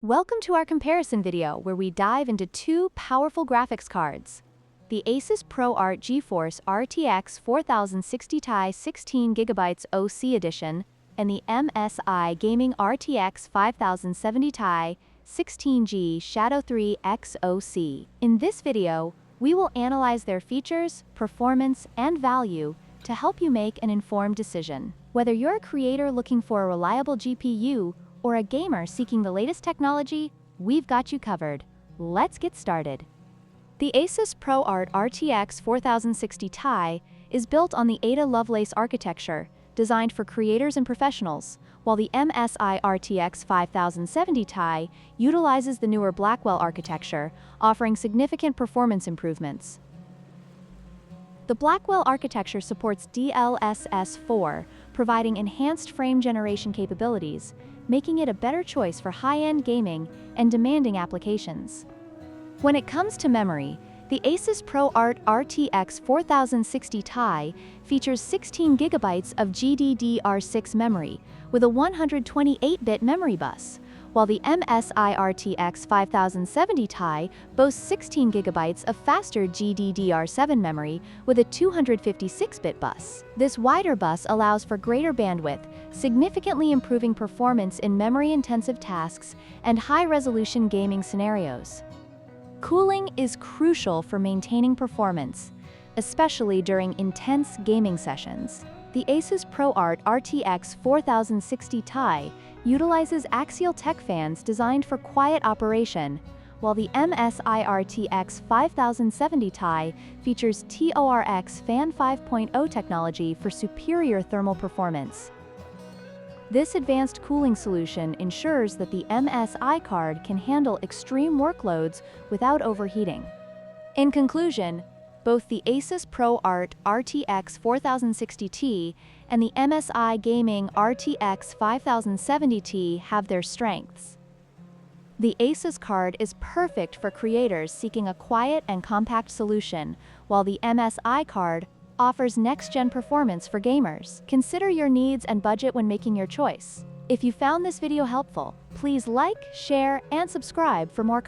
Welcome to our comparison video where we dive into two powerful graphics cards. The ASUS ProArt GeForce RTX 4060 Ti 16GB OC Edition and the MSI Gaming RTX 5070 Ti 16G Shadow 3 X OC. In this video, we will analyze their features, performance, and value to help you make an informed decision. Whether you're a creator looking for a reliable GPU or a gamer seeking the latest technology, we've got you covered. Let's get started. The ASUS ProArt RTX 4060 Ti is built on the Ada Lovelace architecture, designed for creators and professionals, while the MSI RTX 5070 Ti utilizes the newer Blackwell architecture, offering significant performance improvements. The Blackwell architecture supports DLSS 4, providing enhanced frame generation capabilities, making it a better choice for high-end gaming and demanding applications. When it comes to memory, the ASUS ProArt RTX 4060 Ti features 16GB of GDDR6 memory with a 128-bit memory bus, while the MSI RTX 5070 Ti boasts 16GB of faster GDDR7 memory with a 256-bit bus. This wider bus allows for greater bandwidth, significantly improving performance in memory-intensive tasks and high-resolution gaming scenarios. Cooling is crucial for maintaining performance, especially during intense gaming sessions. The ASUS ProArt RTX 4060 Ti utilizes axial tech fans designed for quiet operation, while the MSI RTX 5070 Ti features TORX Fan 5.0 technology for superior thermal performance. This advanced cooling solution ensures that the MSI card can handle extreme workloads without overheating. In conclusion, both the ASUS ProArt RTX 4060 Ti and the MSI Gaming RTX 5070 Ti have their strengths. The ASUS card is perfect for creators seeking a quiet and compact solution, while the MSI card offers next-gen performance for gamers. Consider your needs and budget when making your choice. If you found this video helpful, please like, share, and subscribe for more content.